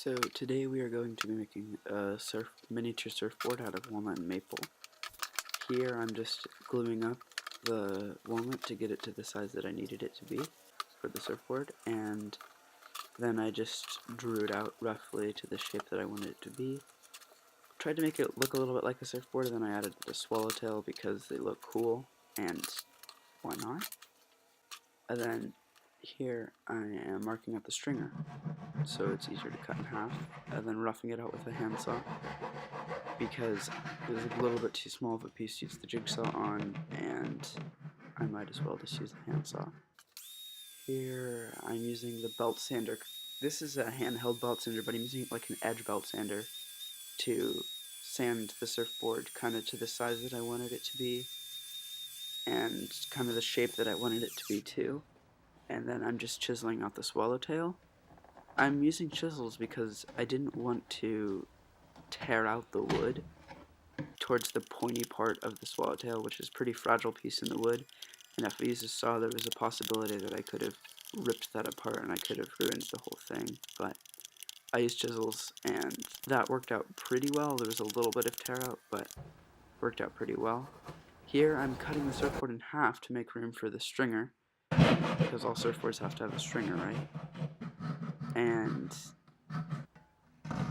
So today we are going to be making a miniature surfboard out of walnut and maple. Here I'm just gluing up the walnut to get it to the size that I needed it to be for the surfboard, and then I just drew it out roughly to the shape that I wanted it to be. Tried to make it look a little bit like a surfboard, and then I added the swallowtail because they look cool, and why not? And then here I am marking out the stringer, so it's easier to cut in half, and then roughing it out with a handsaw because it was a little bit too small of a piece to use the jigsaw on, and I might as well just use the handsaw. Here I'm using the belt sander. This is a handheld belt sander, but I'm using it like an edge belt sander to sand the surfboard kind of to the size that I wanted it to be and kind of the shape that I wanted it to be too. And then I'm just chiseling out the swallowtail. I'm using chisels because I didn't want to tear out the wood towards the pointy part of the swallowtail, which is a pretty fragile piece in the wood, and if I used a saw there was a possibility that I could have ripped that apart and I could have ruined the whole thing, but I used chisels and that worked out pretty well. There was a little bit of tear out, but worked out pretty well. Here I'm cutting the surfboard in half to make room for the stringer, because all surfboards have to have a stringer, right? And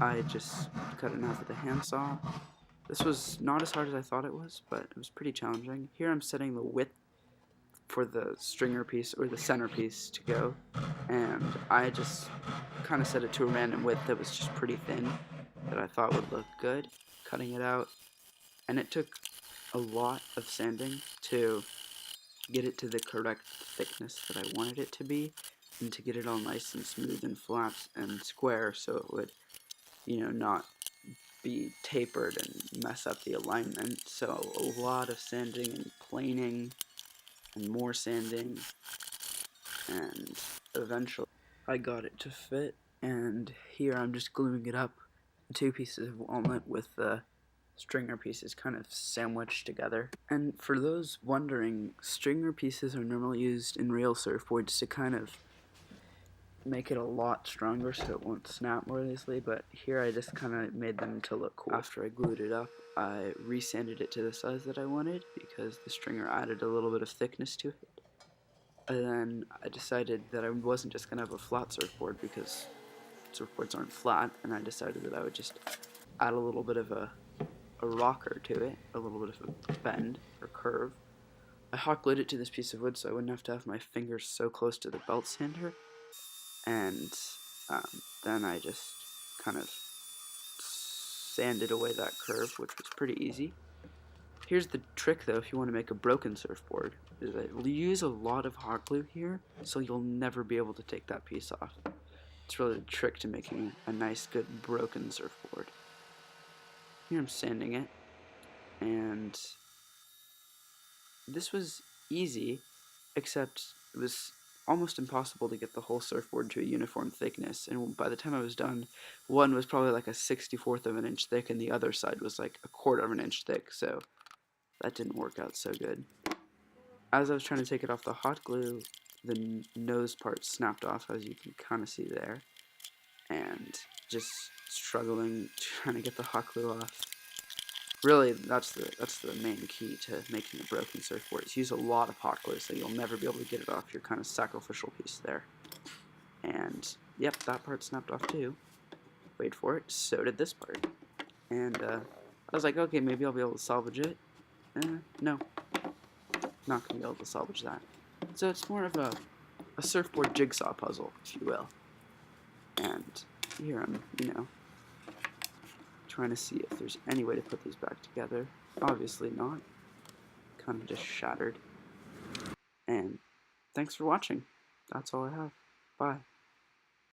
I just cut it in half with a handsaw. This was not as hard as I thought it was, but it was pretty challenging. Here I'm setting the width for the stringer piece, or the centerpiece, to go, and I just kind of set it to a random width that was just pretty thin, that I thought would look good, cutting it out, and it took a lot of sanding to get it to the correct thickness that I wanted it to be, and to get it all nice and smooth and flat and square so it would, not be tapered and mess up the alignment. So a lot of sanding and planing and more sanding, and eventually I got it to fit, and here I'm just gluing it up, two pieces of walnut with the stringer pieces kind of sandwiched together. And for those wondering, stringer pieces are normally used in real surfboards to kind of make it a lot stronger so it won't snap more easily, but here I just kind of made them to look cool. After I glued it up, I resanded it to the size that I wanted because the stringer added a little bit of thickness to it. And then I decided that I wasn't just going to have a flat surfboard because surfboards aren't flat, and I decided that I would just add a little bit of a rocker to it, a little bit of a bend or curve. I hot glued it to this piece of wood so I wouldn't have to have my fingers so close to the belt sander, and then I just kind of sanded away that curve, which was pretty easy. Here's the trick though, if you want to make a broken surfboard, is that you use a lot of hot glue here, so you'll never be able to take that piece off. It's really the trick to making a nice, good, broken surfboard. Here I'm sanding it, and this was easy, except it was almost impossible to get the whole surfboard to a uniform thickness, and by the time I was done, one was probably like a 64th of an inch thick, and the other side was like a 1/4 of an inch thick, so that didn't work out so good. As I was trying to take it off the hot glue, the nose part snapped off, as you can kind of see there, and just struggling trying to get the hot glue off. Really, that's the main key to making a broken surfboard, is use a lot of hot glue so you'll never be able to get it off your kind of sacrificial piece there. And yep, that part snapped off too. Wait for it, so did this part. And I was like, okay, maybe I'll be able to salvage it. No, not gonna be able to salvage that. So it's more of a surfboard jigsaw puzzle, if you will. And here I'm, trying to see if there's any way to put these back together. Obviously not. Kind of just shattered. And thanks for watching. That's all I have. Bye.